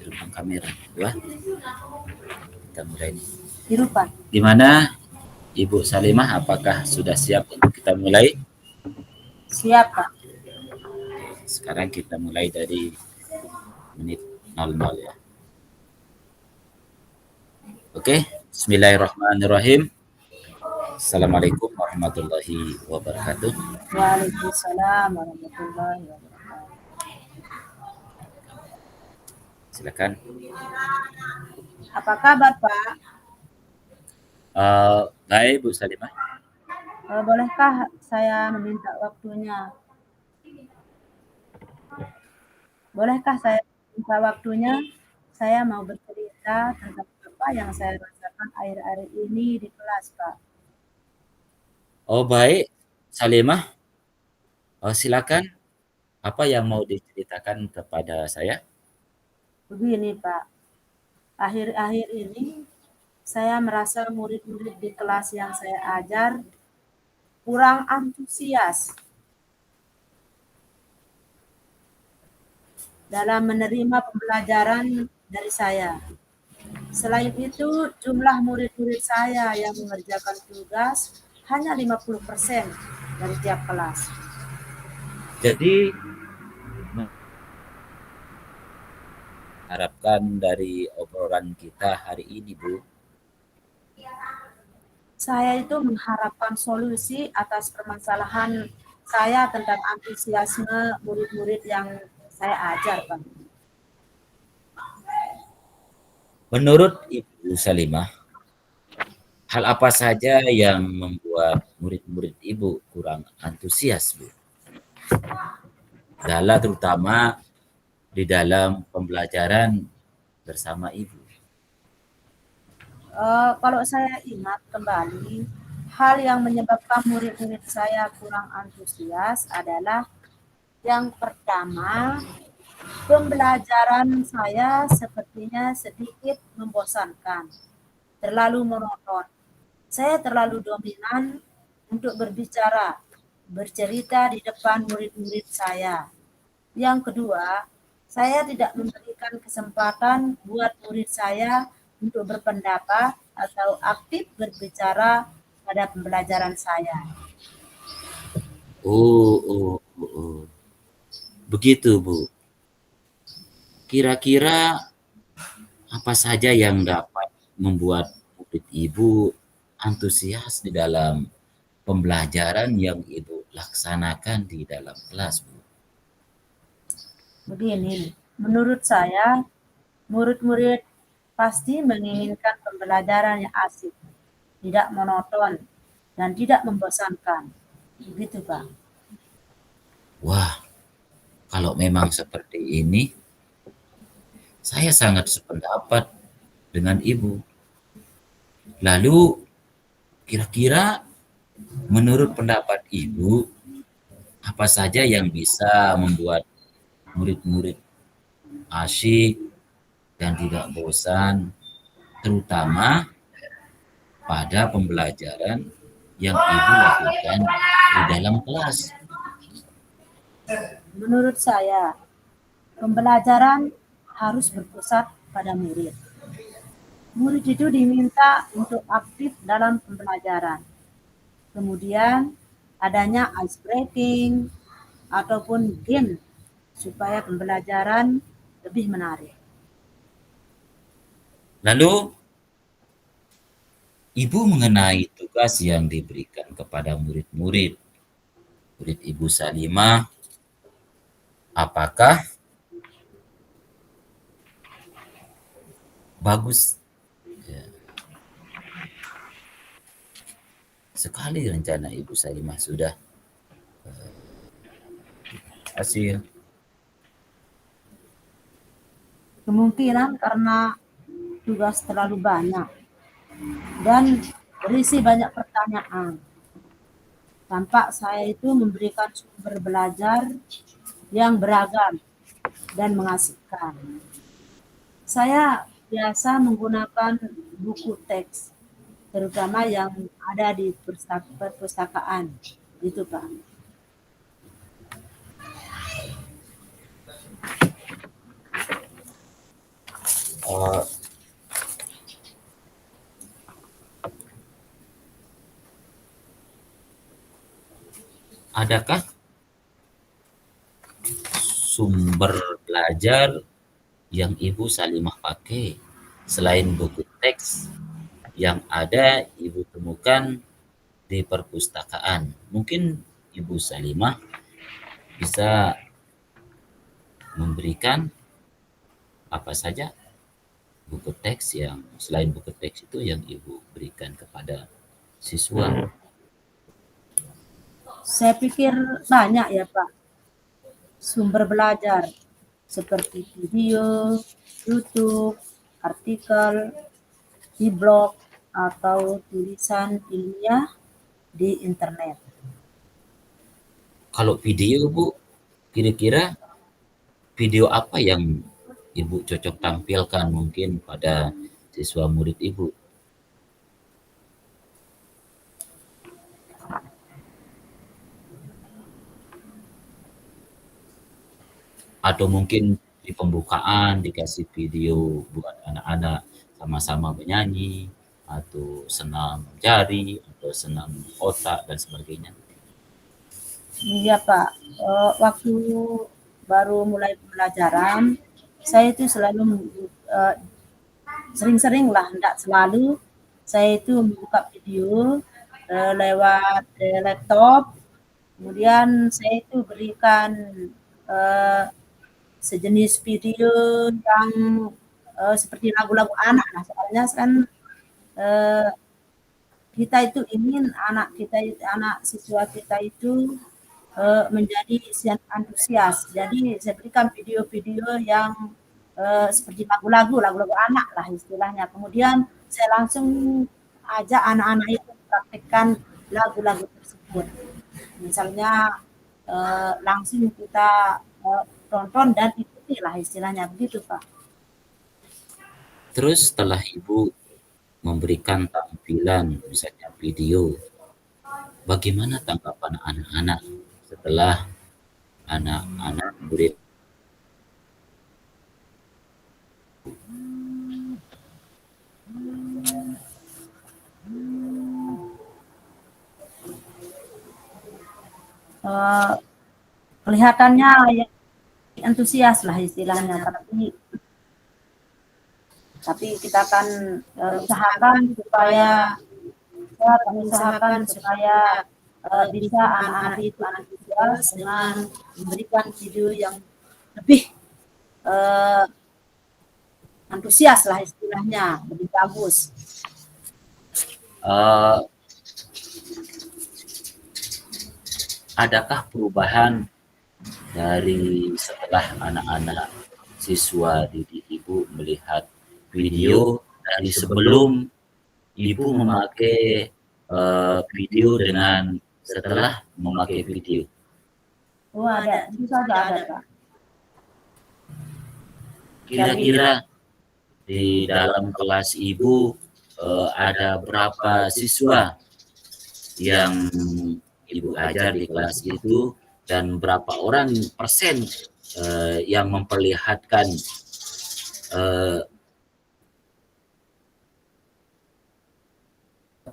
Hidupkan kamera. Dua. Kita mulai nih. Hirupan. Gimana Ibu Salimah, apakah sudah siap untuk kita mulai? Siap, Pak. Sekarang kita mulai dari menit 00 ya. Oke, bismillahirrahmanirrahim. Assalamualaikum warahmatullahi wabarakatuh. Waalaikumsalam warahmatullahi wabarakatuh. Silakan. Apa kabar, Pak? Baik, Bu Salimah. Bolehkah saya meminta waktunya? Bolehkah saya minta waktunya? Saya mau bercerita tentang apa yang saya rasakan akhir-akhir ini di kelas, Pak. Oh, baik, Salimah. Silakan. Apa yang mau diceritakan kepada saya? Begini, Pak. Akhir-akhir ini saya merasa murid-murid di kelas yang saya ajar kurang antusias dalam menerima pembelajaran dari saya. Selain itu, jumlah murid-murid saya yang mengerjakan tugas hanya 50% dari tiap kelas. Jadi, harapkan dari obrolan kita hari ini, Bu. Saya itu mengharapkan solusi atas permasalahan saya tentang antusiasme murid-murid yang saya ajar, Pak. Menurut Ibu Salimah, hal apa saja yang membuat murid-murid Ibu kurang antusias, Bu? Terutama di dalam pembelajaran bersama Ibu. Kalau saya ingat kembali, hal yang menyebabkan murid-murid saya kurang antusias adalah yang pertama, pembelajaran saya sepertinya sedikit membosankan, terlalu monoton. Saya terlalu dominan untuk berbicara, bercerita di depan murid-murid saya. Yang kedua, saya tidak memberikan kesempatan buat murid saya untuk berpendapat atau aktif berbicara pada pembelajaran saya. Oh. Begitu, Bu. Kira-kira apa saja yang dapat membuat murid Ibu antusias di dalam pembelajaran yang Ibu laksanakan di dalam kelas, Bu? Begini, menurut saya, murid-murid pasti menginginkan pembelajaran yang asik, tidak monoton, dan tidak membosankan. Begitu, Pak. Wah, kalau memang seperti ini, saya sangat sependapat dengan Ibu. Lalu, kira-kira menurut pendapat Ibu, apa saja yang bisa membuat murid-murid asyik dan tidak bosan, terutama pada pembelajaran yang Ibu lakukan di dalam kelas? Menurut saya, pembelajaran harus berpusat pada murid. Murid itu diminta untuk aktif dalam pembelajaran. Kemudian adanya ice breaking ataupun game supaya pembelajaran lebih menarik. Lalu, Ibu mengenai tugas yang diberikan kepada murid-murid Ibu Salimah, apakah bagus ya, sekali rencana Ibu Salimah sudah hasil? Kemungkinan karena tugas terlalu banyak dan berisi banyak pertanyaan. Tampak saya itu memberikan sumber belajar yang beragam dan mengasihkan. Saya biasa menggunakan buku teks, terutama yang ada di perpustakaan, gitu Pak. eee, adakah sumber belajar yang Ibu Salimah pakai selain buku teks yang ada Ibu temukan di perpustakaan? Mungkin Ibu Salimah bisa memberikan apa saja buku teks yang selain buku teks itu yang Ibu berikan kepada siswa. Saya pikir banyak ya Pak, sumber belajar seperti video, YouTube, artikel, di blog, atau tulisan ilmiah di internet. Kalau video Bu, kira-kira video apa yang Ibu cocok tampilkan mungkin pada siswa murid Ibu? Atau mungkin di pembukaan dikasih video buat anak-anak sama-sama menyanyi, atau senam jari, atau senam otak dan sebagainya. Iya Pak, waktu baru mulai pembelajaran, saya itu selalu eh, sering-sering lah, enggak selalu, saya itu membuka video lewat laptop, kemudian saya itu berikan eh, sejenis video yang seperti lagu-lagu anak. Nah, soalnya kan eh, kita itu ingin anak siswa kita itu menjadi antusias. Jadi saya berikan video-video yang seperti lagu-lagu anak lah istilahnya. Kemudian saya langsung ajak anak-anak itu praktekkan lagu-lagu tersebut. Misalnya langsung kita tonton dan ikuti lah istilahnya begitu Pak. Terus setelah Ibu memberikan tampilan misalnya video, bagaimana tanggapan anak-anak setelah anak-anak murid Eh, kelihatannya ya antusias lah istilahnya, tapi kita akan usahakan supaya bisa anak-anak itu antusias dengan memberikan video yang lebih uh, antusias lah istilahnya, lebih bagus. Adakah perubahan dari setelah anak-anak siswa didik Ibu melihat video dari sebelum Ibu memakai video dengan setelah memakai video? Oh ada, itu saja ada Pak. Kira-kira di dalam kelas Ibu ada berapa siswa yang Ibu ajar di kelas itu dan berapa orang persen yang memperlihatkan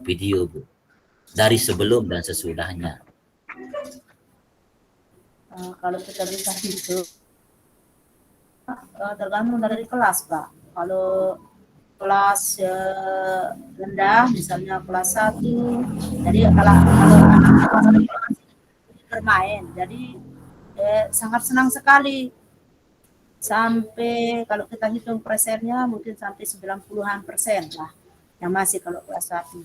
video Bu dari sebelum dan sesudahnya? Kalau kita bisa hitung tergantung dari kelas Pak. Kalau kelas rendah misalnya kelas 1, jadi kalau anak bermain, jadi sangat senang sekali sampai kalau kita hitung persennya mungkin sampai 90-an% lah yang masih kalau kelas 1.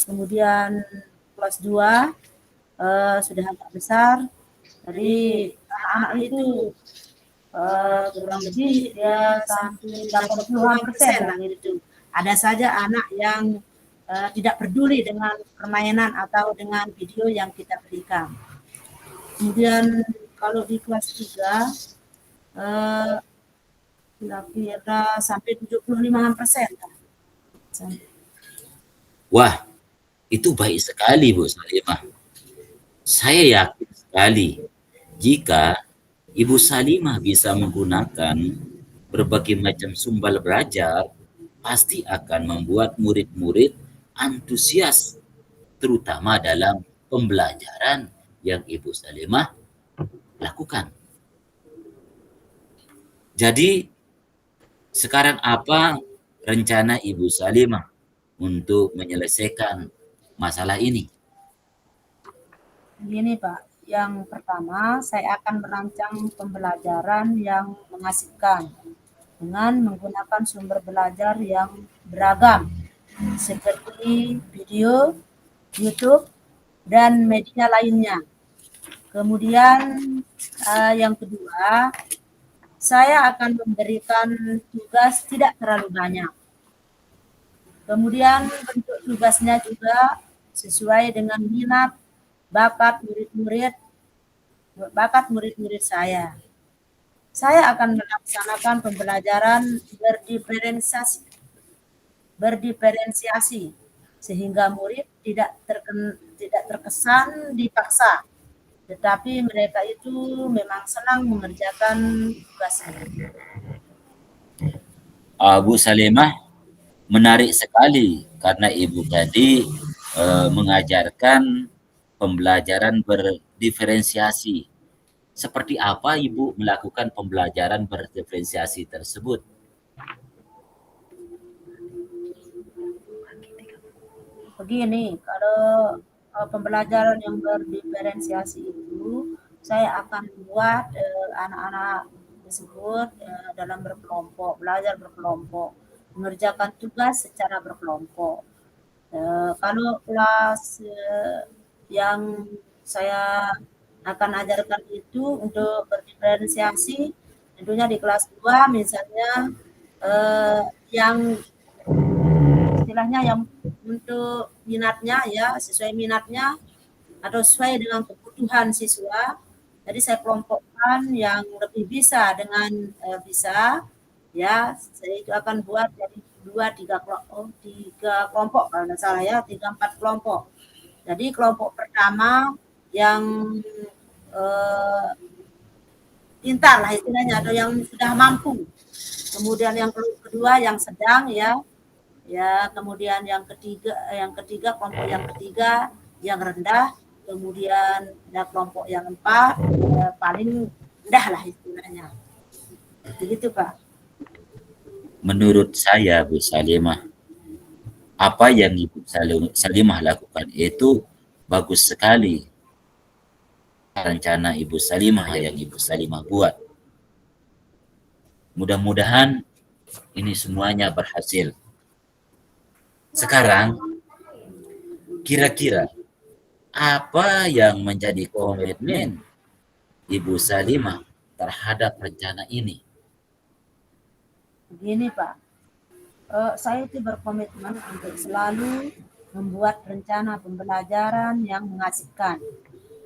Kemudian kelas 2 sudah agak besar, jadi anak-anak itu kurang lebih ya sampai 80-an% lah gitu. Ada saja anak yang tidak peduli dengan permainan atau dengan video yang kita berikan. Kemudian kalau di kelas 3 kira-kira sampai 75%. Wah, itu baik sekali Bu Salimah. Saya yakin sekali jika Ibu Salimah bisa menggunakan berbagai macam sumber belajar pasti akan membuat murid-murid antusias, terutama dalam pembelajaran yang Ibu Salimah lakukan. Jadi, sekarang apa rencana Ibu Salimah untuk menyelesaikan masalah ini? Begini Pak, yang pertama saya akan merancang pembelajaran yang mengasihkan dengan menggunakan sumber belajar yang beragam seperti video, YouTube, dan media lainnya. Kemudian yang kedua, saya akan memberikan tugas tidak terlalu banyak. Kemudian bentuk tugasnya juga sesuai dengan minat, bakat murid-murid saya. Saya akan melaksanakan pembelajaran berdiferensiasi sehingga murid tidak terkesan dipaksa, tetapi mereka itu memang senang mengerjakan tugasnya. Bu Salimah, menarik sekali karena Ibu tadi mengajarkan pembelajaran berdiferensiasi. Seperti apa Ibu melakukan pembelajaran berdiferensiasi tersebut? Begini, kalau pembelajaran yang berdiferensiasi itu, saya akan buat anak-anak tersebut dalam berkelompok, belajar berkelompok, mengerjakan tugas secara berkelompok. Kalau kelas yang saya akan ajarkan itu untuk berdiferensiasi, tentunya di kelas 2 misalnya yang istilahnya yang untuk minatnya ya, sesuai minatnya atau sesuai dengan kebutuhan siswa. Jadi saya kelompokkan yang lebih bisa dengan bisa ya, saya itu akan buat dari 3 kelompok kalau tidak salah ya, 3-4 kelompok. Jadi kelompok pertama yang pintar lah istilahnya atau yang sudah mampu. Kemudian yang kedua yang sedang ya, kemudian yang ketiga kelompok yang ketiga yang rendah, kemudian ada kelompok yang 4 paling rendah lah istilahnya. Begitu Pak. Menurut saya Bu Salimah, apa yang Ibu Salimah lakukan itu bagus sekali. Rencana Ibu Salimah yang Ibu Salimah buat. Mudah-mudahan ini semuanya berhasil. Sekarang, kira-kira apa yang menjadi komitmen Ibu Salimah terhadap rencana ini? Begini Pak, saya itu berkomitmen untuk selalu membuat rencana pembelajaran yang mengasihkan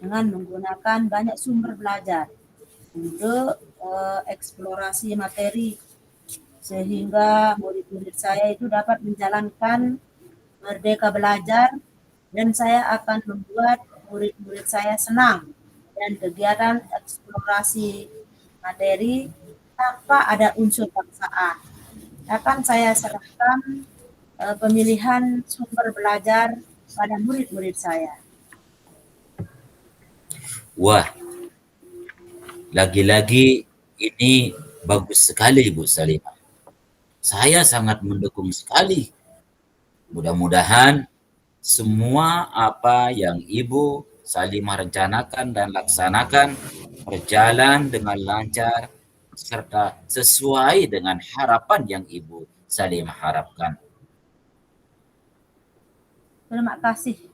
dengan menggunakan banyak sumber belajar untuk eksplorasi materi sehingga murid-murid saya itu dapat menjalankan merdeka belajar dan saya akan membuat murid-murid saya senang dan kegiatan eksplorasi materi tanpa ada unsur paksaan. Akan saya serahkan pemilihan sumber belajar pada murid-murid saya. Wah, lagi-lagi ini bagus sekali Bu Salimah. Saya sangat mendukung sekali. Mudah-mudahan semua apa yang Ibu Salimah rencanakan dan laksanakan berjalan dengan lancar serta sesuai dengan harapan yang Ibu Salimah harapkan. Terima kasih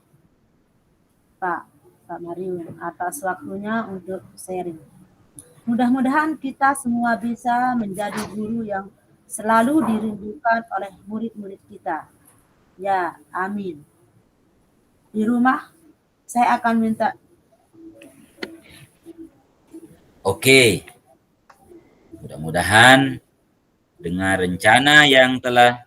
Pak Mario atas waktunya untuk sharing. Mudah-mudahan kita semua bisa menjadi guru yang selalu dirindukan oleh murid-murid kita. Ya, amin. Di rumah, saya akan minta. Oke, mudah-mudahan dengan rencana yang telah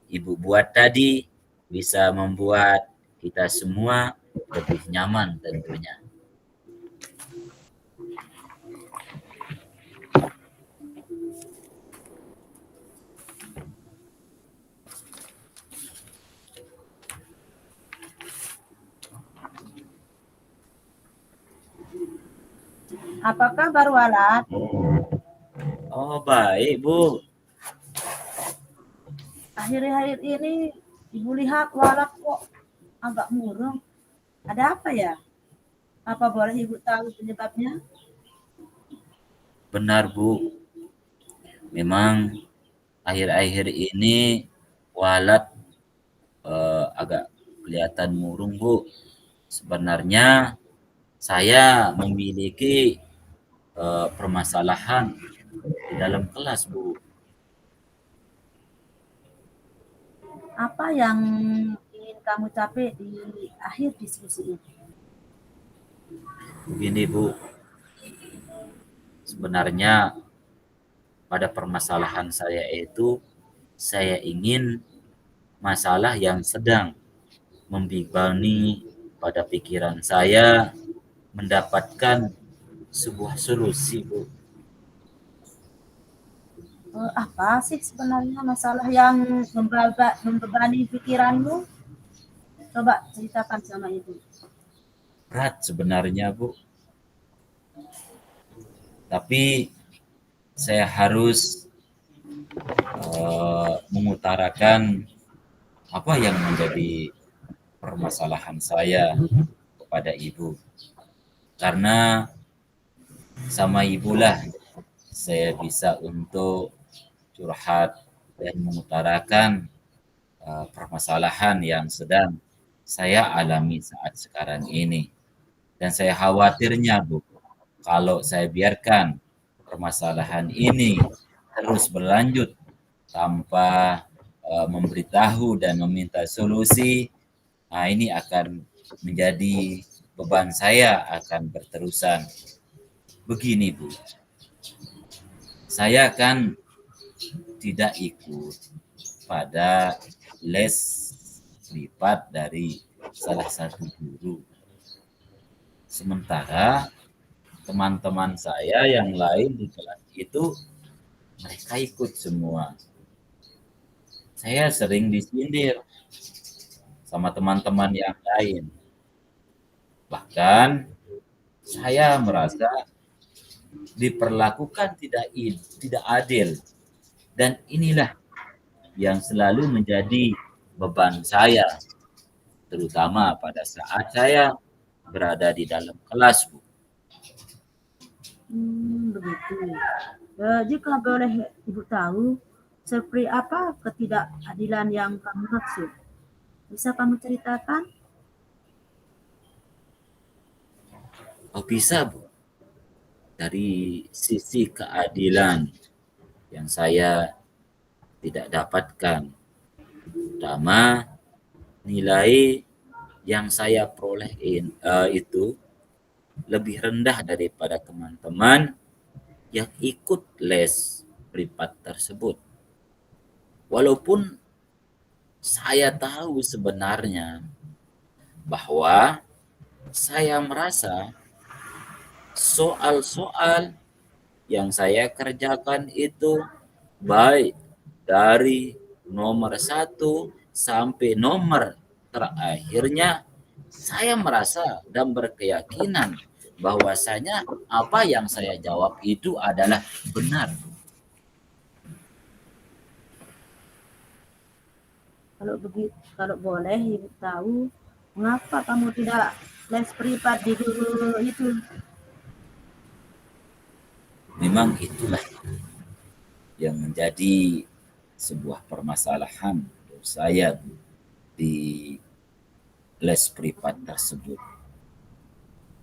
Ibu buat tadi bisa membuat kita semua lebih nyaman tentunya. Apa kabar Walat? Oh, baik, Bu. Akhir-akhir ini Ibu lihat Walat kok agak murung. Ada apa ya? Apa boleh Ibu tahu penyebabnya? Benar, Bu. Memang akhir-akhir ini Walat agak kelihatan murung, Bu. Sebenarnya saya memiliki permasalahan di dalam kelas, Bu. Apa yang ingin kamu capai di akhir diskusi ini? Begini, Bu. Sebenarnya pada permasalahan saya itu, saya ingin masalah yang sedang membebani pada pikiran saya mendapatkan sebuah solusi, Bu. Apa sih sebenarnya masalah yang membebani pikiranmu? Coba ceritakan sama Ibu. Berat sebenarnya, Bu. Tapi saya harus mengutarakan apa yang menjadi permasalahan saya kepada Ibu. Karena sama Ibulah saya bisa untuk curhat dan mengutarakan permasalahan yang sedang saya alami saat sekarang ini. Dan saya khawatirnya, Bu, kalau saya biarkan permasalahan ini terus berlanjut tanpa memberitahu dan meminta solusi, nah ini akan menjadi beban saya akan berterusan. Begini, Bu, saya kan tidak ikut pada les privat dari salah satu guru. Sementara teman-teman saya yang lain di kelas itu mereka ikut semua. Saya sering disindir sama teman-teman yang lain. Bahkan saya merasa diperlakukan tidak adil. Dan inilah yang selalu menjadi beban saya, terutama pada saat saya berada di dalam kelas, Bu. Begitu. Jika boleh Ibu tahu, seperti apa ketidakadilan yang kamu maksud? Bisa kamu ceritakan? Oh, bisa, Bu. Dari sisi keadilan yang saya tidak dapatkan, terutama nilai yang saya peroleh itu lebih rendah daripada teman-teman yang ikut les privat tersebut. Walaupun saya tahu sebenarnya bahwa saya merasa soal-soal yang saya kerjakan itu baik dari nomor 1 sampai nomor terakhirnya, saya merasa dan berkeyakinan bahwasanya apa yang saya jawab itu adalah benar. Kalau boleh Ibu tahu, mengapa kamu tidak les privat di guru itu? Memang itulah yang menjadi sebuah permasalahan untuk saya di les privat tersebut.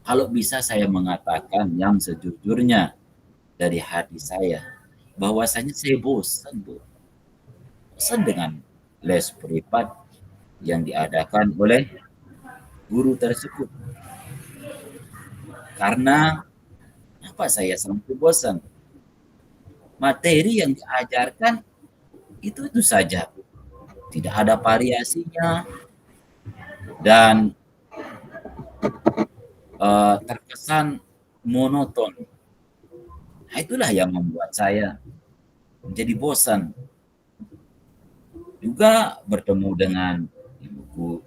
Kalau bisa saya mengatakan yang sejujurnya dari hati saya, bahwasanya saya bosan, Bu. Bosan dengan les privat yang diadakan oleh guru tersebut. Karena apa saya sampai bosan? Materi yang diajarkan itu saja, tidak ada variasinya dan terkesan monoton. Nah, itulah yang membuat saya menjadi bosan. Juga bertemu dengan ibuku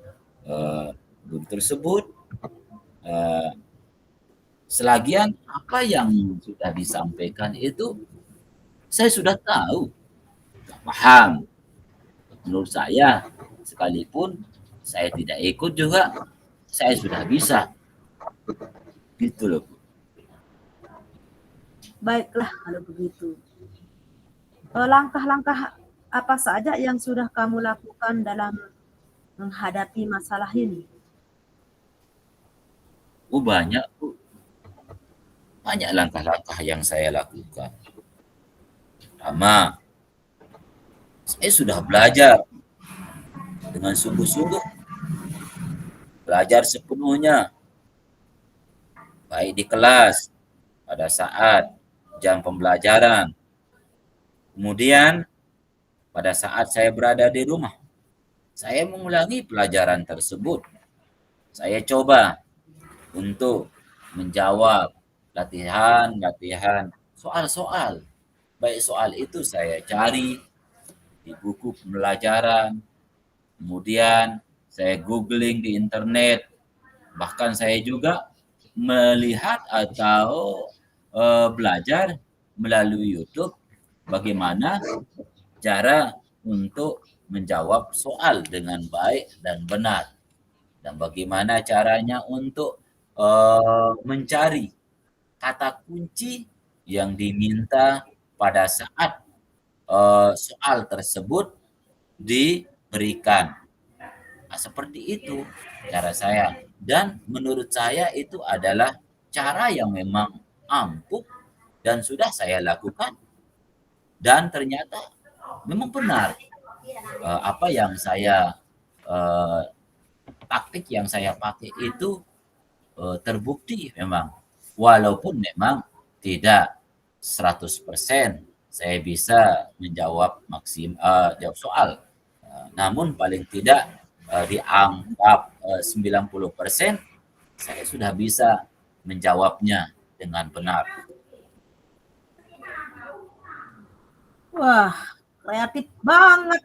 guru tersebut, Selagian apa yang sudah disampaikan itu saya sudah tahu, sudah paham. Menurut saya, sekalipun saya tidak ikut juga, saya sudah bisa. Gitu loh. Baiklah kalau begitu. Langkah-langkah apa saja yang sudah kamu lakukan dalam menghadapi masalah ini? Oh banyak, Bu. Banyak langkah-langkah yang saya lakukan. Pertama, saya sudah belajar dengan sungguh-sungguh, belajar sepenuhnya, baik di kelas, pada saat jam pembelajaran, kemudian pada saat saya berada di rumah, saya mengulangi pelajaran tersebut. Saya coba untuk menjawab latihan-latihan soal-soal. Baik soal itu saya cari di buku pembelajaran, kemudian saya googling di internet, bahkan saya juga melihat atau belajar melalui YouTube bagaimana cara untuk menjawab soal dengan baik dan benar, dan bagaimana caranya untuk mencari kata kunci yang diminta pada saat soal tersebut diberikan. Nah, seperti itu cara saya. Dan menurut saya itu adalah cara yang memang ampuh dan sudah saya lakukan. Dan ternyata memang benar apa yang saya taktik yang saya pakai itu terbukti memang. Walaupun memang tidak 100% saya bisa menjawab jawab soal. Namun paling tidak dianggap 90% saya sudah bisa menjawabnya dengan benar. Wah, kreatif banget.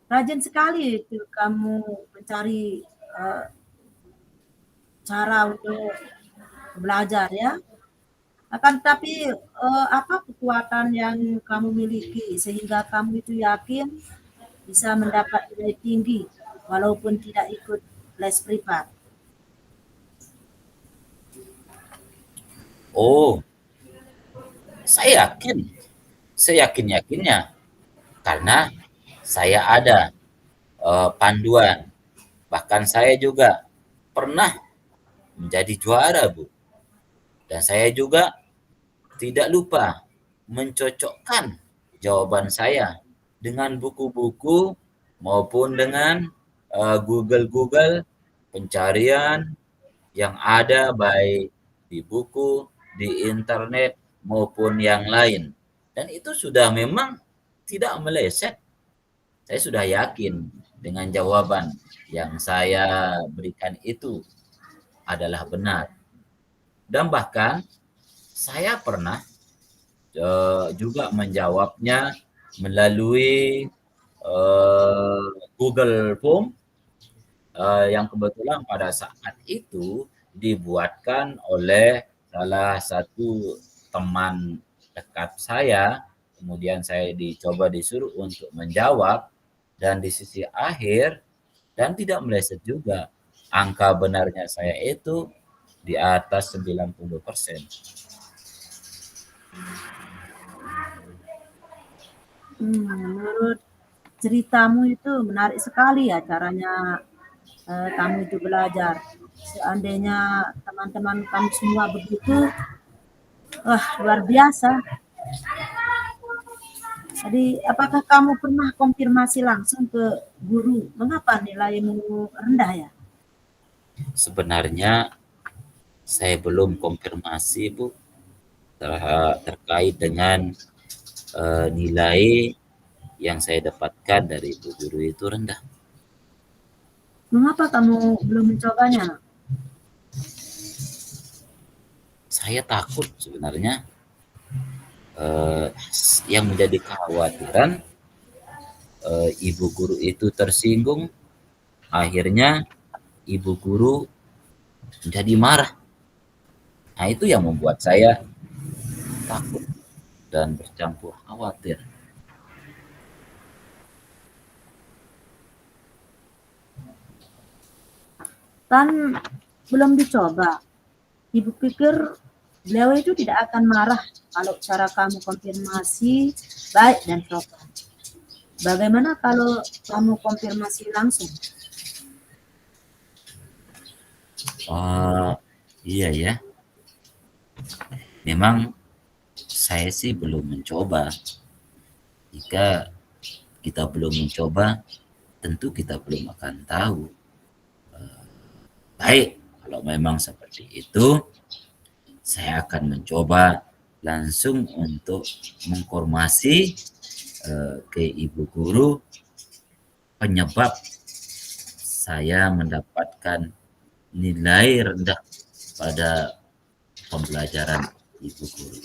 Rajin sekali itu kamu mencari cara untuk belajar ya. Akan tetapi apa kekuatan yang kamu miliki sehingga kamu itu yakin bisa mendapat nilai tinggi walaupun tidak ikut les privat? Oh, saya yakin-yakinnya karena saya ada panduan. Bahkan saya juga pernah menjadi juara, Bu. Dan saya juga tidak lupa mencocokkan jawaban saya dengan buku-buku maupun dengan Google pencarian yang ada baik di buku, di internet maupun yang lain. Dan itu sudah memang tidak meleset. Saya sudah yakin dengan jawaban yang saya berikan itu adalah benar. Dan bahkan saya pernah juga menjawabnya melalui Google Form yang kebetulan pada saat itu dibuatkan oleh salah satu teman dekat saya. Kemudian saya disuruh untuk menjawab, dan di sisi akhir dan tidak meleset juga, angka benarnya saya itu di atas 90%. Menurut ceritamu itu menarik sekali ya caranya kamu itu belajar. Seandainya teman-teman kamu semua begitu, wah luar biasa. Jadi apakah kamu pernah konfirmasi langsung ke guru mengapa nilaimu rendah ya? Sebenarnya saya belum konfirmasi, Bu, terkait dengan nilai yang saya dapatkan dari ibu guru itu rendah. Mengapa kamu belum mencobanya? Saya takut sebenarnya yang menjadi kekhawatiran ibu guru itu tersinggung, akhirnya ibu guru menjadi marah. Nah, itu yang membuat saya takut dan bercampur khawatir. Kan belum dicoba. Ibu pikir beliau itu tidak akan marah kalau cara kamu konfirmasi baik dan proper. Bagaimana kalau kamu konfirmasi langsung? Oh, iya ya. Memang saya sih belum mencoba. Jika kita belum mencoba, tentu kita belum akan tahu. Baik, kalau memang seperti itu, saya akan mencoba langsung untuk mengkonfirmasi ke ibu guru penyebab saya mendapatkan nilai rendah pada pembelajaran ibu guru.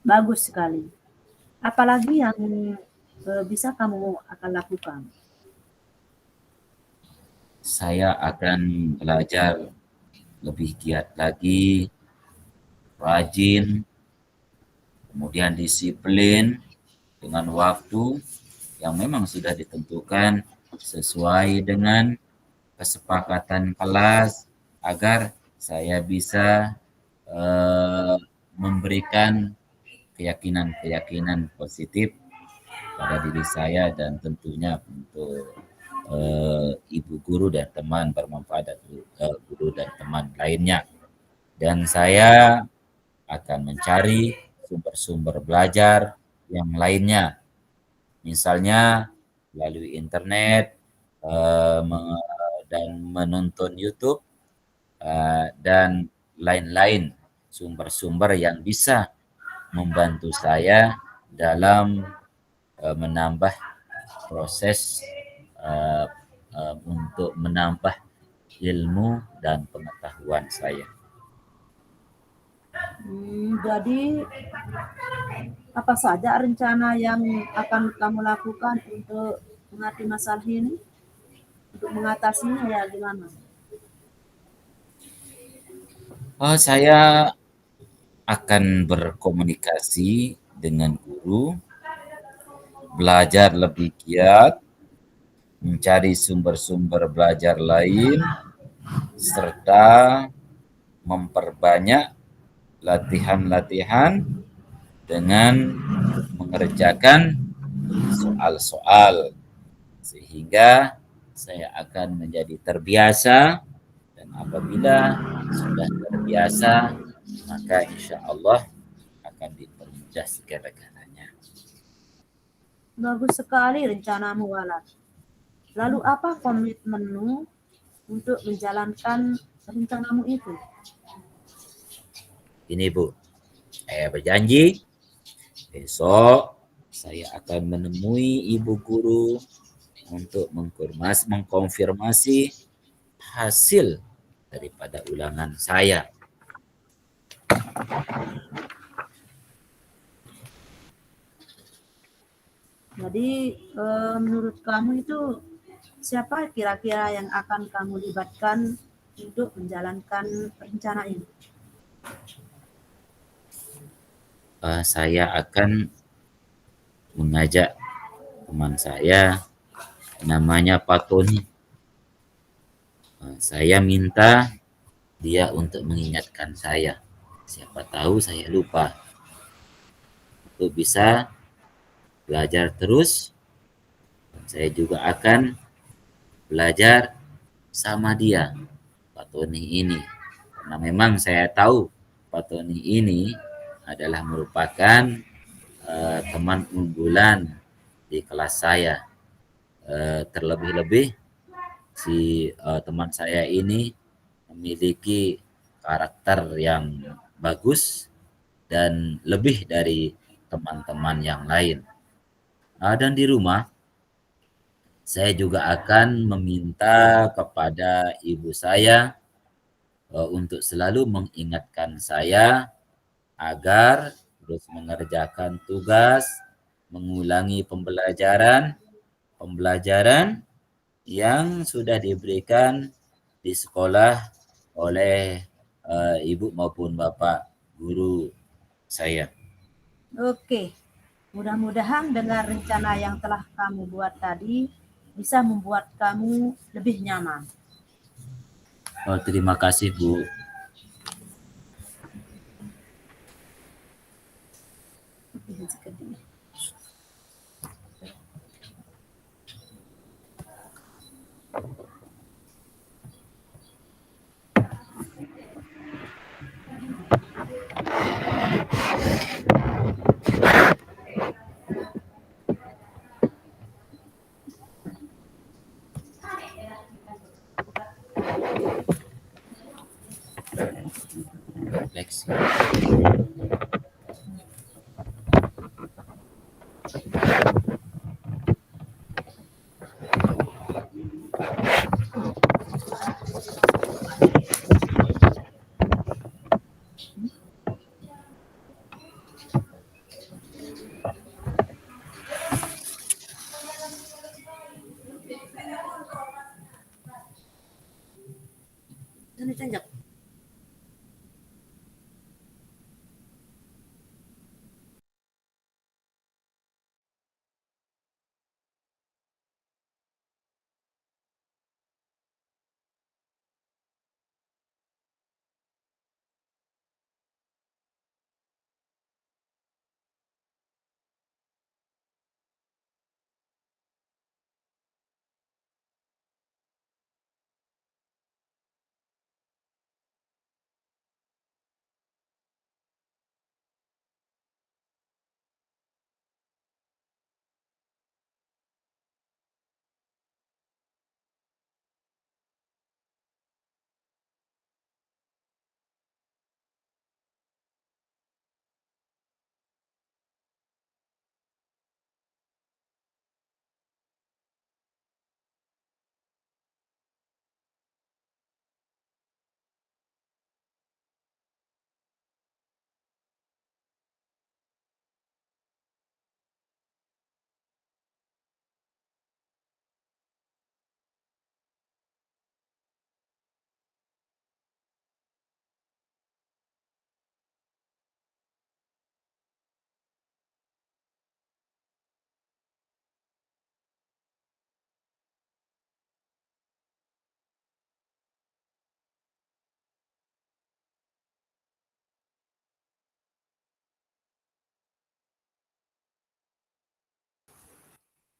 Bagus sekali. Apalagi yang bisa kamu akan lakukan? Saya akan belajar lebih giat lagi, rajin, kemudian disiplin dengan waktu yang memang sudah ditentukan sesuai dengan kesepakatan kelas agar saya bisa memberikan keyakinan-keyakinan positif pada diri saya dan tentunya untuk ibu guru dan teman bermanfaat guru dan teman lainnya. Dan saya akan mencari sumber-sumber belajar yang lainnya, misalnya melalui internet dan menonton YouTube dan lain-lain sumber-sumber yang bisa membantu saya dalam menambah proses untuk menambah ilmu dan pengetahuan saya. Jadi apa saja rencana yang akan kamu lakukan untuk mengatasi masalah ini? Untuk mengatasinya ya gimana? Saya akan berkomunikasi dengan guru, belajar lebih giat, mencari sumber-sumber belajar lain, serta memperbanyak latihan-latihan dengan mengerjakan soal-soal, sehingga saya akan menjadi terbiasa, dan apabila sudah terbiasa, maka insya Allah akan dipermudah segala-galanya. Bagus sekali rencanamu, Walat. Lalu apa komitmenmu untuk menjalankan rencanamu itu? Ini Bu, saya berjanji besok saya akan menemui ibu guru untuk mengkonfirmasi hasil daripada ulangan saya. Jadi menurut kamu itu siapa kira-kira yang akan kamu libatkan untuk menjalankan rencana ini? Saya akan mengajak teman saya, namanya Pak Tony. Saya minta dia untuk mengingatkan saya. Siapa tahu saya lupa. Untuk bisa belajar terus. Saya juga akan belajar sama dia, Pak Tony ini. Karena memang saya tahu Pak Tony ini adalah merupakan teman unggulan di kelas saya. Terlebih-lebih si teman saya ini memiliki karakter yang bagus dan lebih dari teman-teman yang lain. Dan di rumah saya juga akan meminta kepada ibu saya untuk selalu mengingatkan saya agar terus mengerjakan tugas, mengulangi pembelajaran yang sudah diberikan di sekolah oleh Ibu maupun Bapak guru saya. Oke, mudah-mudahan dengan rencana yang telah kamu buat tadi bisa membuat kamu lebih nyaman. Oh, terima kasih Bu. Refleksi. Ini tunjuk.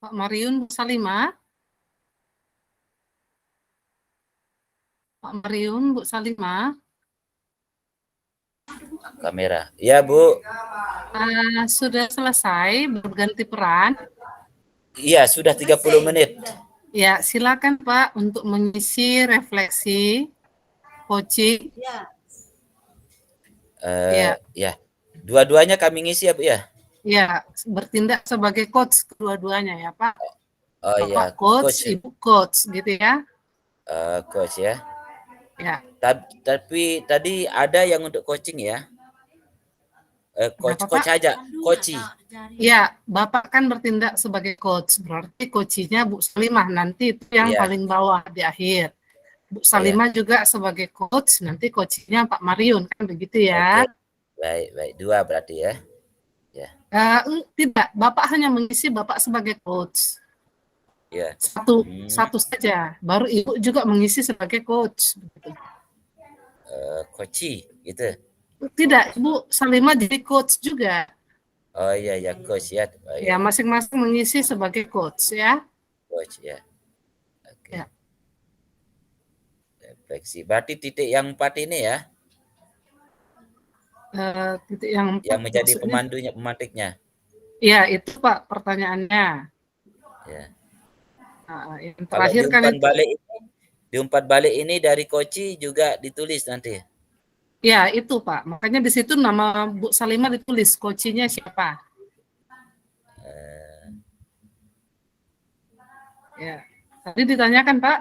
Pak Mariun, Bu Salimah. Pak Mariun, Bu Salimah. Kamera. Ya, Bu. Sudah selesai berganti peran. Iya, sudah 30 menit. Ya, silakan Pak untuk mengisi refleksi coaching. Ya. Dua-duanya kami ngisi ya, Bu ya? Ya, bertindak sebagai coach kedua-duanya ya, Pak. Oh Bapak ya, coach, Ibu coach gitu ya. Coach ya. Ya. Tapi tadi ada yang untuk coaching ya? Coach aja, coachi. Ya, Bapak kan bertindak sebagai coach, berarti coachinya Bu Salimah, nanti itu yang paling bawah di akhir. Bu Salimah juga sebagai coach, nanti coachnya Pak Mariun, kan begitu ya? Baik, dua berarti ya? Ya. Tidak, Bapak hanya mengisi Bapak sebagai coach. Ya. Satu saja, baru Ibu juga mengisi sebagai coach. Coachi, gitu? Tidak, Bu Salimah jadi coach juga. Oh iya, coach ya. Ya, masing-masing mengisi sebagai coach ya. Coach ya. Oke. Ya. Refleksi. Berarti titik yang 4 ini ya? Titik yang 4 yang menjadi maksudnya, pemantiknya. Iya, itu Pak pertanyaannya. Ya. Yang terakhir kan diumpat balik ini dari coachi juga ditulis nanti. Ya, itu Pak. Makanya di situ nama Bu Salimah ditulis, coachinya siapa. Ya, tadi ditanyakan Pak.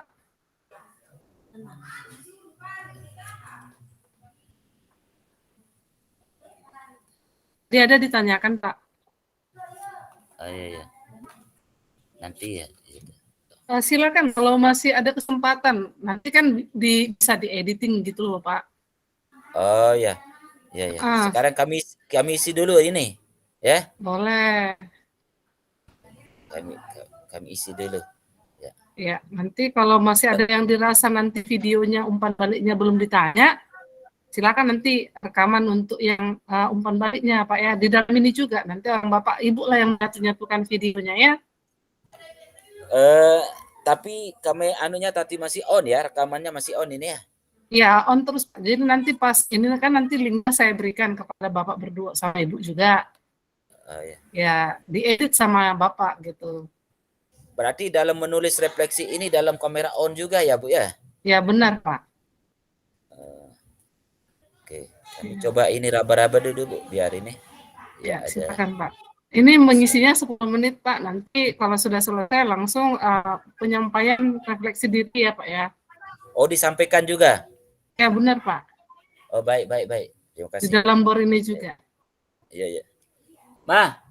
Dia ada ditanyakan Pak. Oh iya. Nanti ya. Silakan kalau masih ada kesempatan. Nanti kan bisa diediting gitu loh Pak. Oh ya, ya ya. Ah, Sekarang kami isi dulu ini, ya. boleh. Kami kami isi dulu. Ya. Ya, nanti kalau masih ada yang dirasa nanti videonya umpan baliknya belum ditanya, silakan nanti rekaman untuk yang umpan baliknya, Pak ya. Di dalam ini juga nanti orang Bapak Ibu lah yang nyatukan videonya ya. Tapi kami anunya tadi masih on ya, rekamannya masih on ini ya. Ya, on terus. Jadi nanti pas ini kan nanti linknya saya berikan kepada Bapak berdua sama Ibu juga. Oh, ya. Ya, diedit sama Bapak gitu. Berarti dalam menulis refleksi ini dalam kamera on juga ya, Bu ya? Ya, benar, Pak. Oke, kami Ya, coba ini raba-raba dulu, Bu, biar ini. Ya, ya ada. silakan, Pak. Ini mengisinya 10 menit, Pak. Nanti kalau sudah selesai langsung penyampaian refleksi diri ya, Pak ya. Oh, disampaikan juga? Ya, benar, Pak. Oh, baik, baik, baik. Terima Di kasih. dalam bor ini juga. Iya, iya. Ma,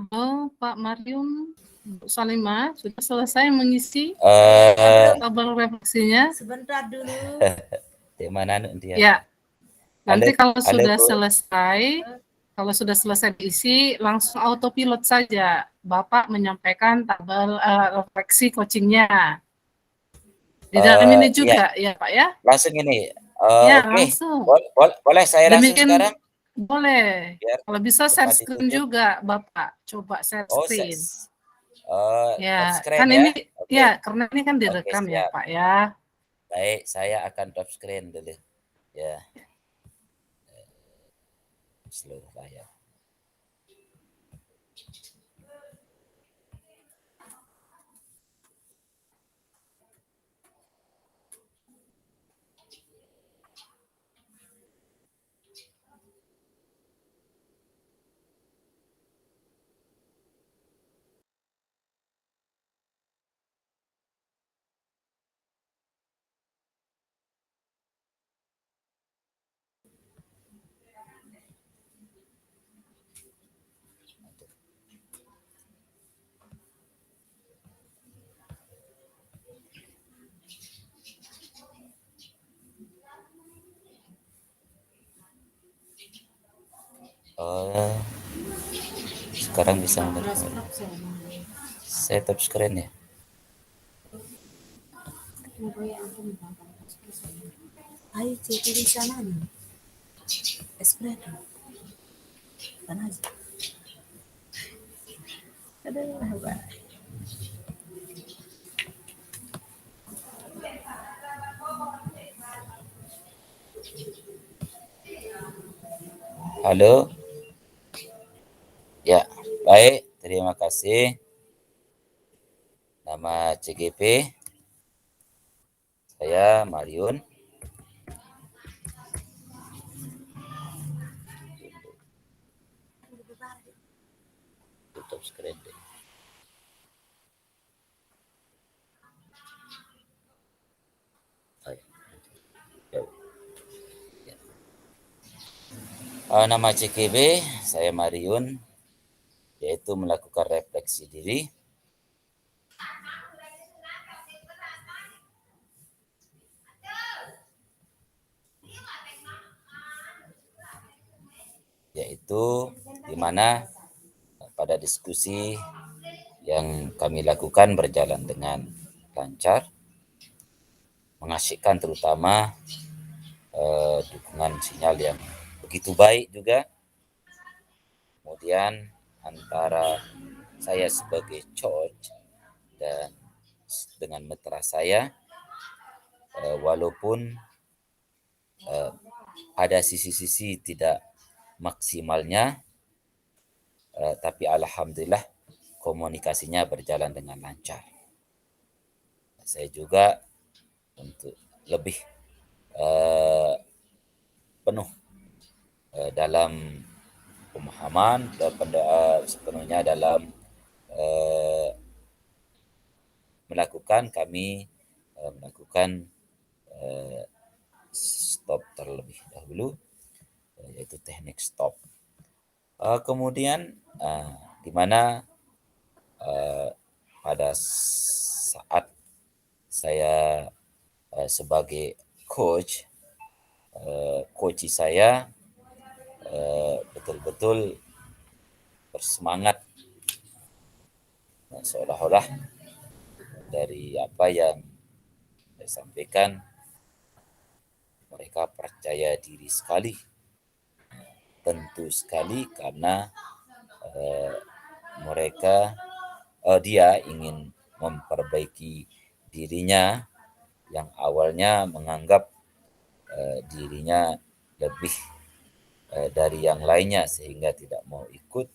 Halo Pak Marium, Bu Salimah, sudah selesai mengisi tabel refleksinya? Sebentar dulu. Di mana dia? Ya, nanti kalau Halo, sudah Bu. selesai diisi, langsung autopilot saja. Bapak menyampaikan tabel refleksi coachingnya. Di dalam ini juga, ya Pak ya? Langsung ini. Ya, Oke. langsung. Boleh saya langsung Demikian sekarang? boleh. Biar Kalau bisa share cepat screen ditutup. juga, Bapak. Coba share Oh, screen. touch Ya, screen kan ya? ini, Oke. ya karena ini kan Oke, direkam ya siap. Pak ya. Baik, saya akan touch screen dulu. Ya. Seluruh layar. Oh, sekarang bisa melihat. Saya touch screen ya. Ayo cek di sana nih. Espresso. Panas. Aduh, Pak. Halo. Ya, baik. Terima kasih. Nama CGP. Saya Mariun. Tutup screen deh. Nama CGP, saya Mariun, yaitu melakukan refleksi diri. Yaitu di mana pada diskusi yang kami lakukan berjalan dengan lancar, mengasyikkan terutama dukungan sinyal yang begitu baik juga. Kemudian antara saya sebagai coach dan dengan mitra saya, walaupun ada sisi-sisi tidak maksimalnya, tapi alhamdulillah komunikasinya berjalan dengan lancar. Saya juga untuk lebih penuh dalam pemahaman dan sepenuhnya dalam melakukan stop terlebih dahulu, yaitu teknik stop. Kemudian di mana pada saat saya sebagai coach, coach saya betul-betul bersemangat, seolah-olah dari apa yang saya sampaikan mereka percaya diri sekali, tentu sekali karena dia ingin memperbaiki dirinya yang awalnya menganggap dirinya lebih dari yang lainnya sehingga tidak mau ikut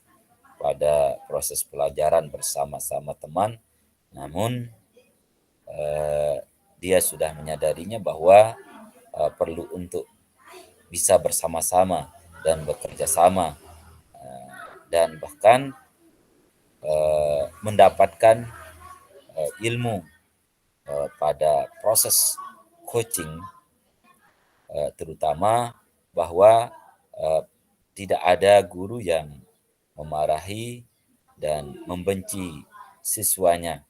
pada proses pelajaran bersama-sama teman. Namun dia sudah menyadarinya bahwa perlu untuk bisa bersama-sama dan bekerja sama dan bahkan mendapatkan ilmu pada proses coaching, terutama bahwa tidak ada guru yang memarahi dan membenci siswanya.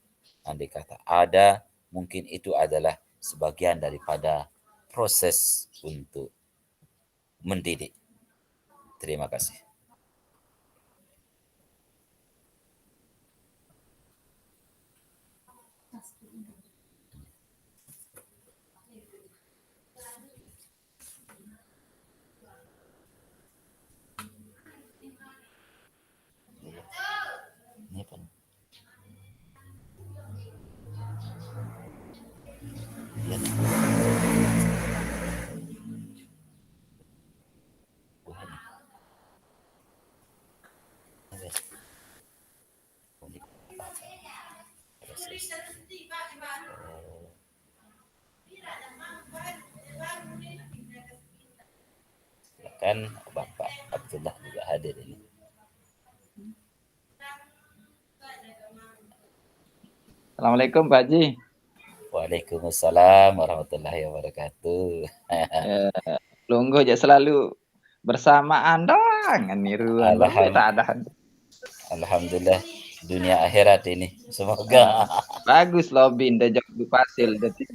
Andai kata ada, mungkin itu adalah sebagian daripada proses untuk mendidik. Terima kasih. Ini apa? Ya, silakan Bapak Abdullah juga hadir ini. Assalamualaikum Pak Haji. Waalaikumsalam warahmatullahi wabarakatuh. Ya, lungguh aja selalu bersamaan doang niruan tak ada. Alhamdulillah dunia akhirat ini. Semoga bagus lobin dah jawab di pasil jadi.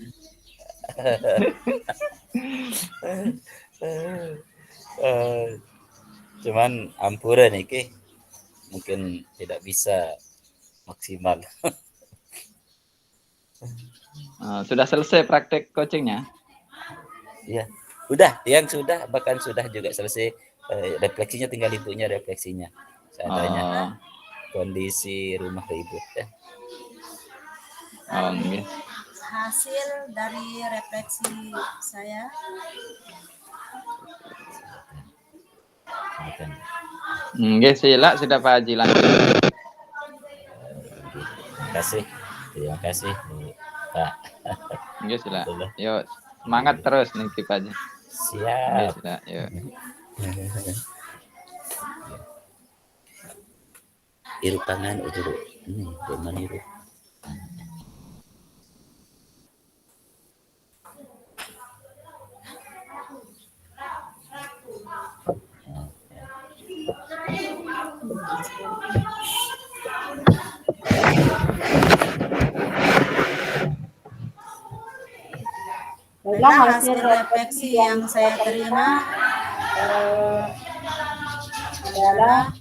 Cuman ampura nih ke mungkin tidak bisa maksimal. Sudah selesai praktek coachingnya? Iya, udah, yang sudah bahkan sudah juga selesai. Refleksinya tinggal ibunya refleksinya. Seadanya kondisi rumah ibu ya. Okay. Hasil dari refleksi saya. Oke, sila sudah Pak Haji lanjut. Terima kasih Pak. Oke, sila. Yuk, semangat terus nih Pak Haji. Siap. Oke, sila. Yuk. Irup tangan itu ini dengan irup. Baiklah, hasil refleksi yang saya terima adalah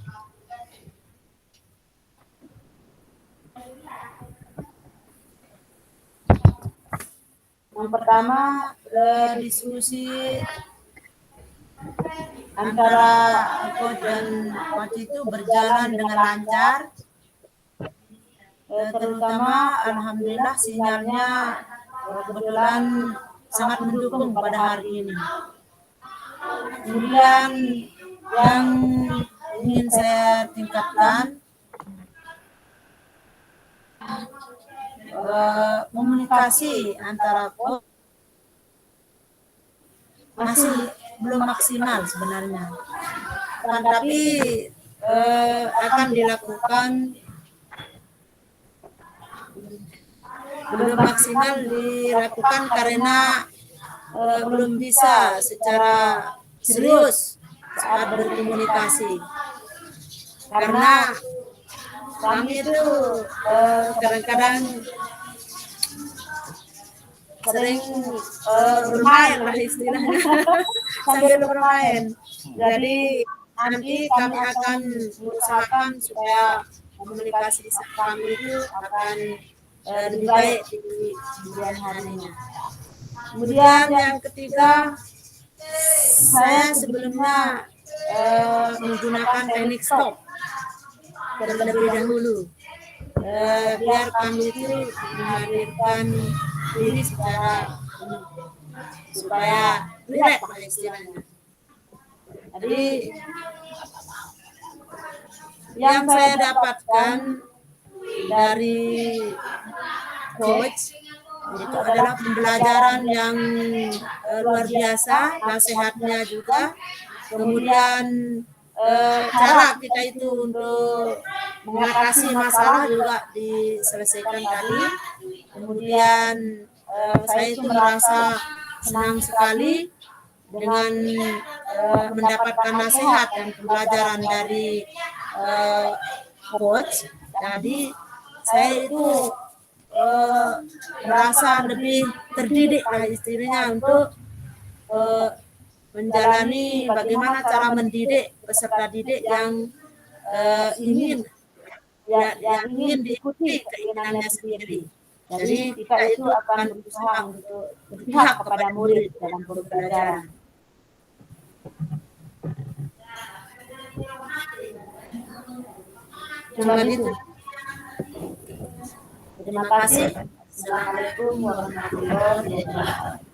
yang pertama, diskusi antara coach dan coach itu berjalan dengan lancar. Terutama alhamdulillah sinyalnya kebetulan sangat mendukung pada hari ini. Kemudian yang ingin saya tingkatkan, komunikasi antara coach masih belum maksimal sebenarnya. Tapi akan dilakukan, belum maksimal dilakukan karena belum bisa secara serius saat berkomunikasi. Karena kami itu kadang-kadang sering bermain lah istilahnya sambil bermain. Jadi nanti kami akan berusahakan supaya komunikasi kami itu akan lebih baik di kemudian harinya. Kemudian yang ketiga, saya sebelumnya menggunakan teknik stop terlebih dahulu, biar kami itu menghadirkan diri secara supaya rileks istilahnya. Jadi yang saya dapatkan dari coach itu adalah pembelajaran yang luar biasa, nasihatnya juga, kemudian cara kita itu untuk mengatasi masalah juga diselesaikan tadi. Kemudian saya itu merasa senang sekali dengan mendapatkan nasihat dan pembelajaran dari coach, jadi saya itu merasa lebih terdidik lah istilahnya untuk menjalani bagaimana cara mendidik peserta didik yang ingin yang ingin diikuti keinginannya sendiri. Jadi kita itu akan berusaha untuk berpihak kepada murid dalam pembelajaran. Cuma gitu. Terima kasih. Assalamualaikum warahmatullahi wabarakatuh.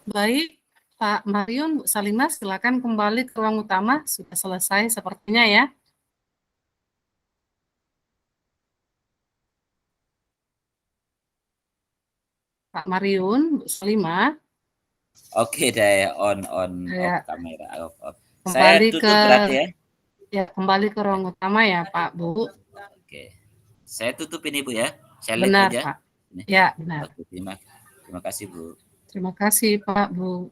Baik, Pak Mariun, Bu Salimah, silakan kembali ke ruang utama. Sudah selesai sepertinya ya. Pak Mariun, Bu Salimah, Oke deh, on off ya, kamera, off. Saya kembali tutup berarti ya. ya kembali ke ruang utama ya, Pak, Bu. Oke. Saya tutup ini Bu ya. Saya lihat Benar, aja. Pak. Ini. Ya, benar. Oke, terima kasih Bu. Terima kasih, Pak, Bu.